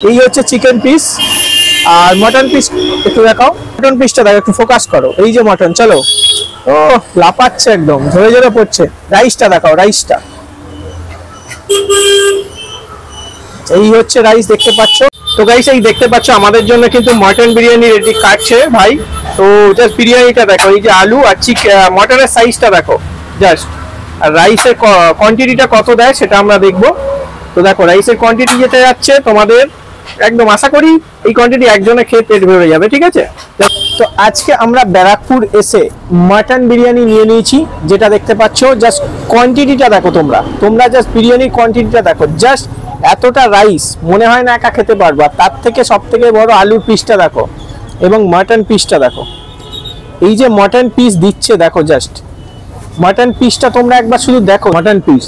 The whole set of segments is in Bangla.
এই হচ্ছে চিকেন পিস আর মটন পিস একটু দেখাও। মটন পিসটা দেখো, একটু ফোকাস করো। এই যে মটন, চলো। ও লাপাচ্ছে, একদম ঝরে ঝরে পড়ছে। রাইসটা দেখাও, রাইসটা। এই হচ্ছে রাইস, দেখতে পাচ্ছ তো গাইস। এই দেখতে পাচ্ছ আমাদের জন্য কিন্তু মটন বিরিয়ানি রেডি কাটছে ভাই। তো জাস্ট বিরিয়ানিটা দেখো, এই যে আলু আর মটনের সাইজটা দেখো জাস্ট। আর রাইসের কোয়ান্টিটিটা কত দেয় সেটা আমরা দেখবো। তো দেখো রাইসের কোয়ান্টিটি যেটা যাচ্ছে তোমাদের, একদম আশা করি এই কোয়ান্টিটি একজনে খেয়ে পেট ভরে যাবে, ঠিক আছে। তো আজকে আমরা ব্যারাকপুর এসে মাটন বিরিয়ানি নিয়ে নিয়েছি, যেটা দেখতে পাচ্ছ। জাস্ট কোয়ান্টিটিটা দেখো, তোমরা জাস্ট বিরিয়ানির কোয়ান্টিটিটা দেখো। জাস্ট এতটা রাইস মনে হয় না একা খেতে পারবা। তার থেকে সব থেকে বড় আলুর পিসটা দেখো এবং মাটন পিসটা দেখো। এই যে মাটন পিস দিচ্ছে দেখো, জাস্ট মাটন পিসটা তোমরা একবার শুধু দেখো। মাটন পিস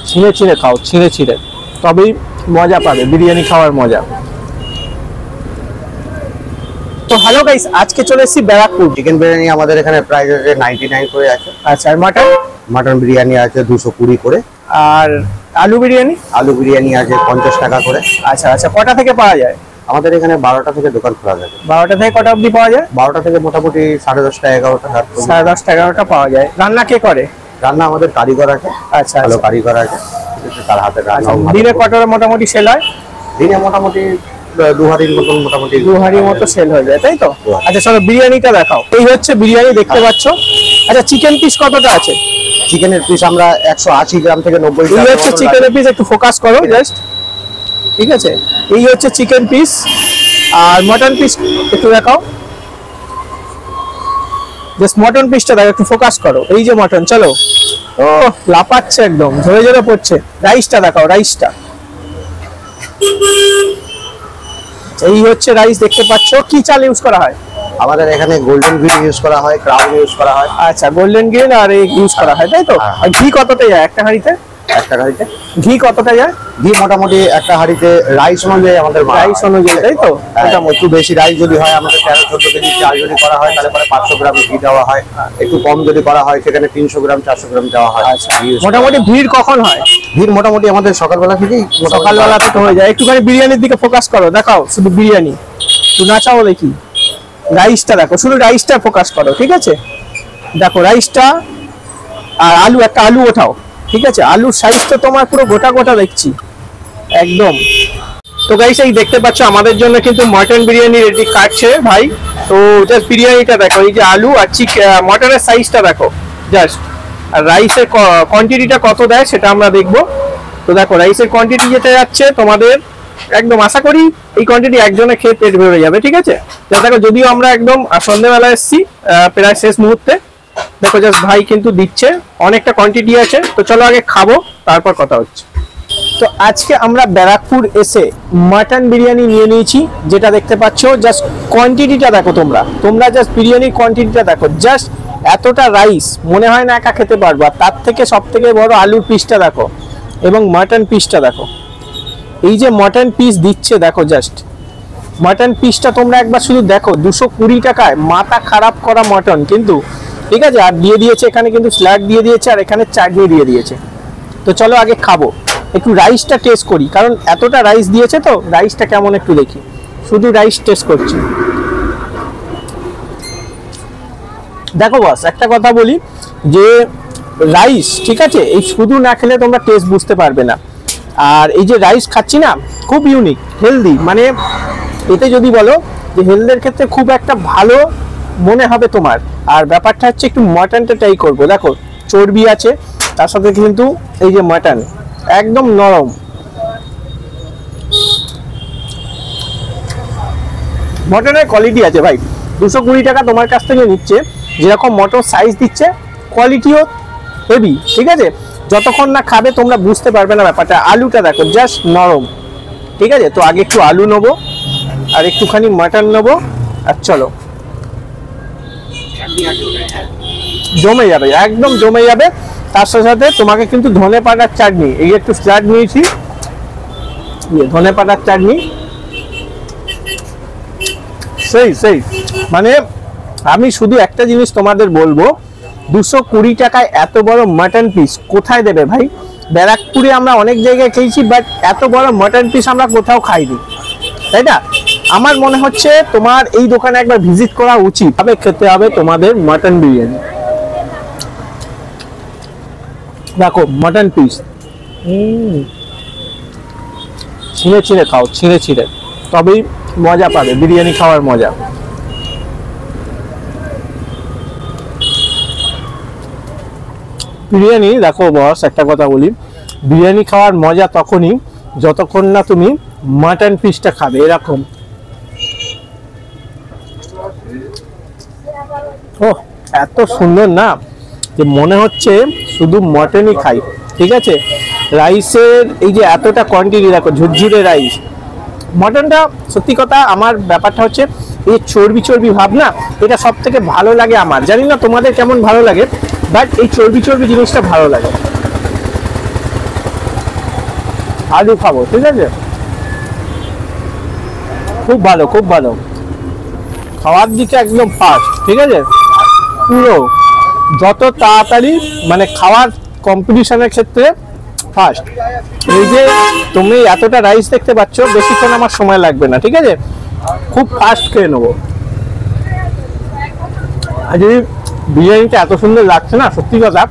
ছিঁড়ে ছিঁড়ে খাও, ছিঁড়ে ছিঁড়ে, তবেই মজা পাবে বিরিয়ানি খাওয়ার মজা। তো হ্যালো গাইস, আজকে চলে এসেছি ব্যারাকপুর। চিকেন বিরিয়ানি আমাদের এখানে প্রাইস আছে 99 করে আছে। আচ্ছা, আর মটন বিরিয়ানি আছে 220 করে। আর আলু বিরিয়ানি আছে 50 টাকা করে। আচ্ছা আচ্ছা, কটা থেকে পাওয়া যায়? আমাদের এখানে 12টা থেকে দোকান খোলা থাকে। 12টা থেকে কটা অবধি পাওয়া যায়? 12টা থেকে মোটামুটি 10:30টা 11টা। 10:30টা 11টা পাওয়া যায়। রান্না কে করে? রান্না আমাদের কারিগর আছে। আচ্ছা, ভালো কারিগর আছে, তার হাতে রান্না। দিনে কটা মোটামুটি সেল হয়? দিনে মোটামুটি 2 হাঁড়ির মতন, মোটামুটি 2 হাঁড়ির মতো সেল হয়ে যায়, তাই তো? আচ্ছা চলো বিরিয়ানিটা দেখাও। এই হচ্ছে বিরিয়ানি, দেখতে পাচ্ছ। আচ্ছা, চিকেন পিস কতটা আছে? চিকেনের পিস আমরা 180 গ্রাম থেকে 90 গ্রাম। এই হচ্ছে চিকেনের পিস, একটু ফোকাস করো জাস্ট, ঠিক আছে। এই হচ্ছে চিকেন পিস আর মটন পিস একটু দেখাও। জাস্ট মটন পিসটা দেখো, একটু ফোকাস করো। এই যে মটন, চলো। ও লাপাচ্ছে, একদম ঝরে ঝরে পড়ছে। রাইসটা দেখাও, রাইসটা। এই হচ্ছে রাইস, দেখতে পাচ্ছ। কি চাল ইউজ করা হয়? আমাদের এখানে গোল্ডেন গ্রিন ইউজ করা হয়, ক্রাউন ইউজ করা হয়। আচ্ছা, গোল্ডেন গ্রিন আর এই ইউজ করা হয়, তাই তো? আর ঘি কতটা যায় একটা হাঁড়িতে? ঘি কতটা যায়? ঘি মোটামুটি একটা হাঁড়িতে রাইস অনুযায়ী, আমাদের রাইস অনুযায়ী, তাই তো? একটু বেশি রাইস যদি হয়, আমাদের 13-14 কেজি চাল যদি করা হয়, তাহলে পরে 500 গ্রাম ঘি দেওয়া হয়। একটু কম যদি করা হয়, সেখানে 300 গ্রাম 400 গ্রাম দেওয়া হয়। আচ্ছা, মোটামুটি ভিড় কখন হয়? ভিড় মোটামুটি আমাদের সকালবেলা থেকেই, সকালবেলা থেকে হয়ে যায়। একটুখানি বিরিয়ানির দিকে ফোকাস করো, দেখাও শুধু বিরিয়ানি। তুই নাচাও দেখি। রাইসটা দেখো, শুধু রাইসটা ফোকাস করো, ঠিক আছে। দেখো রাইসটা আর আলু, একটা আলু ওঠাও, ঠিক আছে। আলুর সাইজ তো তোমার পুরো গোটা গোটা দেখছি একদম। তো গাইস, এই দেখতে পাচ্ছ আমাদের জন্য কিন্তু মটন বিরিয়ানি রেডি কাটছে ভাই। তো জাস্ট বিরিয়ানিটা দেখো, এই যে আলু আর মটনের সাইজটা দেখো জাস্ট। আর রাইসের কোয়ান্টিটিটা কত দেয় সেটা আমরা দেখবো। তো দেখো রাইসের কোয়ান্টিটি যেটা যাচ্ছে তোমাদের, একদম আশা করি এই কোয়ান্টিটি একজনে খেয়ে পেট ভরে যাবে, ঠিক আছে। দেখো, যদিও আমরা একদম সন্ধ্যেবেলা এসেছি, প্রায় শেষ মুহূর্তে। দেখো জাস্ট ভাই কিন্তু দিচ্ছে, অনেকটা কোয়ান্টিটি আছে। তো চলো আগে খাবো, তারপর কথা হচ্ছে। তো আজকে আমরা ব্যারাকপুর এসে মাটন বিরিয়ানি নিয়ে নিয়েছি, যেটা দেখতে পাচ্ছ। জাস্ট কোয়ান্টিটিটা দেখো, তোমরা জাস্ট বিরিয়ানির কোয়ান্টিটিটা দেখো। জাস্ট এতটা রাইস মনে হয় না একা খেতে পারবা। তার থেকে সব থেকে বড় আলুর পিসটা দেখো এবং মাটন পিসটা দেখো। এই যে মটন পিস দিচ্ছে দেখো, জাস্ট মটন পিসটা তোমরা একবার শুধু দেখো। 220 টাকায় মাথা খারাপ করা মটন কিন্তু, ঠিক আছে। আর দিয়ে দিয়েছে এখানে কিন্তু স্যালাড দিয়ে দিয়েছে, আর এখানে চাটনি দিয়ে দিয়েছে। তো চলো আগে খাবো, একটু রাইসটা টেস্ট করি, কারণ এতটা রাইস দিয়েছে। তো রাইসটা কেমন একটু দেখি, শুধু রাইস টেস্ট করছি। দেখো বস, একটা কথা বলি যে রাইস, ঠিক আছে, এই শুধু না খেলে তোমরা টেস্ট বুঝতে পারবে না। আর এই যে রাইস খাচ্ছি না, খুব ইউনিক, হেলদি। মানে এতে যদি বলো যে হেলথের ক্ষেত্রে খুব একটা ভালো মনে হবে তোমার। আর ব্যাপারটা হচ্ছে একটু মটনটা ট্রাই করবো। দেখো চর্বি আছে, তার সাথে কিন্তু এই যে মটন একদম নরম। মটনের কোয়ালিটি আছে ভাই। 220 টাকা তোমার কাছ থেকে নিচ্ছে, যেরকম মটন সাইজ দিচ্ছে, কোয়ালিটিও হেভি, ঠিক আছে। যতক্ষণ না খাবে তোমরা বুঝতে পারবে না ব্যাপারটা। আলুটা দেখো জাস্ট নরম, ঠিক আছে। তো আগে একটু আলু নেবো আর একটুখানি মাটন নেবো, আর চলো জমে যাবে, একদম জমে যাবে। তার সাথে তোমাকে কিন্তু ধনে পাতার চাটনি, এই একটু স্যালাড নিয়েছি, ধনে পাতার চাটনি, সেই মানে আমি শুধু একটা জিনিস তোমাদের বলবো, 220 টাকায় এত বড় মাটন পিস কোথায় দেবে ভাই? ব্যারাকপুরে আমরা অনেক জায়গায় খেয়েছি, বাট এত বড় মাটন পিস আমরা কোথাও খাইনি, তাই না? আমার মনে হচ্ছে তোমার এই দোকানে একবার ভিজিট করা উচিত। তবে খেতে হবে তোমাদের মাটন বিরিয়ানি। দেখো মাটন পিস, ছিঁড়ে ছিঁড়ে খাও, ছিঁড়ে ছিঁড়ে, তবেই মজা পাবে বিরিয়ানি খাওয়ার মজা। বিরিয়ানি দেখো বস, একটা কথা বলি, বিরিয়ানি খাওয়ার মজা তখনই যতক্ষণ না তুমি মাটন পিসটা খাবে এরকম। ও এত সুন্দর না যে মনে হচ্ছে শুধু মটনই খাই। ঠিক আছে, রাইসের এই যে এতটা কোয়ান্টিটি দেখো, ঝুরঝুরে রাইস। মটনটা সত্যি কথা আমার ব্যাপারটা হচ্ছে এই চর্বি চর্বি ভাব না, এটা সব থেকে ভালো লাগে আমার। জানি না তোমাদের কেমন ভালো লাগে, বাট এই চর্বি চর্বি জিনিসটা ভালো লাগে। আলু খাবো, ঠিক আছে, খুব ভালো, খুব ভালো। খাওয়ার দিকে একদম ফাস্ট, ঠিক আছে, পুরো যত তাড়াতাড়ি মানে খাওয়ার কম্পিটিশনের ক্ষেত্রে ফার্স্ট। এই যে তুমি এতটা রাইস দেখতে পাচ্ছ, বেশিক্ষণ আমার সময় লাগবে না, ঠিক আছে, খুব ফাস্ট খেয়ে নেবো। আর যদি বিরিয়ানিটা এত সুন্দর লাগছে না, সত্যি কথা,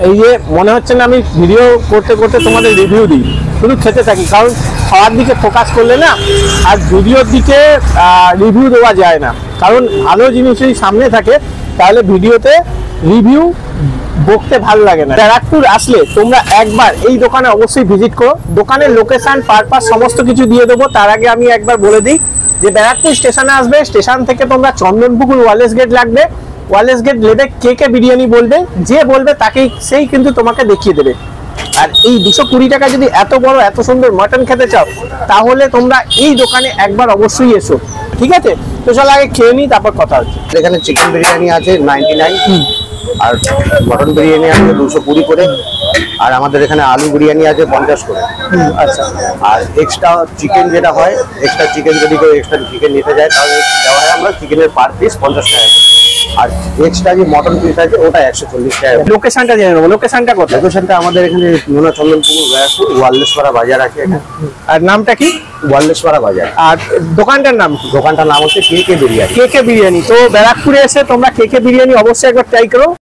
এই যে মনে হচ্ছে না আমি ভিডিও করতে করতে তোমাদের রিভিউ দিই, শুধু খেতে থাকি। কারণ খাওয়ার দিকে ফোকাস করলে না আর ভিডিওর দিকে রিভিউ দেওয়া যায় না। কারণ ভালো জিনিস যদি সামনে থাকে তাহলে ভিডিওতে রিভিউ বকতে ভালো লাগে না। ব্যারাকপুর আসলে তোমরা একবার এই দোকানে অবশ্যই ভিজিট করো। দোকানের লোকেশন, পারপাস সমস্ত কিছু দিয়ে দেবো। তার আগে আমি একবার বলে দিই যে ব্যারাকপুর স্টেশনে আসবে, স্টেশন থেকে তোমরা চন্দনপুকুর ওয়ালেস গেট লাগবে। ওয়ালেস গেট লেবে কে কে বিরিয়ানি বলবে, যে বলবে তাকেই সেই কিন্তু তোমাকে দেখিয়ে দেবে। আর এই 220 টাকা যদি এত বড় এত সুন্দর মাটন খেতে চাও, তাহলে তোমরা এই দোকানে একবার অবশ্যই এসো, ঠিক আছে? তো চলো আগে খেয়ে নিই, তারপর কথা হচ্ছে। এখানে চিকেন বিরিয়ানি আছে 99, আর মটন বিরিয়ানি আছে 220 করে, আর আমাদের এখানে আলু বিরিয়ানি আছে 50 করে। আচ্ছা, আর এক্সট্রা চিকেন যেটা হয়, এক্সট্রা চিকেন যদি কেউ এক্সট্রা চিকেন নিতে যায় তাহলে দেওয়া হয় আমরা চিকেনের পার পিস 50 টাকা। আর এক্সট্রা যে মটন পিস আছে ওটা 140 টাকা। লোকেশনটা জেনে নেবো, লোকেশনটা কোথায়? লোকেশনটা আমাদের এখানে নোনা চন্দনপুকুর ব্যারাকপুর ওয়ারলেসপাড়া বাজার আছে এখানে। আর নামটা কি? ওয়ারলেসপাড়া বাজার। আর দোকানটার নাম কি? দোকানটার নাম হচ্ছে কে কে বিরিয়ানি। কে কে বিরিয়ানি। তো ব্যারাকপুরে এসে তোমরা কে কে বিরিয়ানি অবশ্যই একবার ট্রাই করো।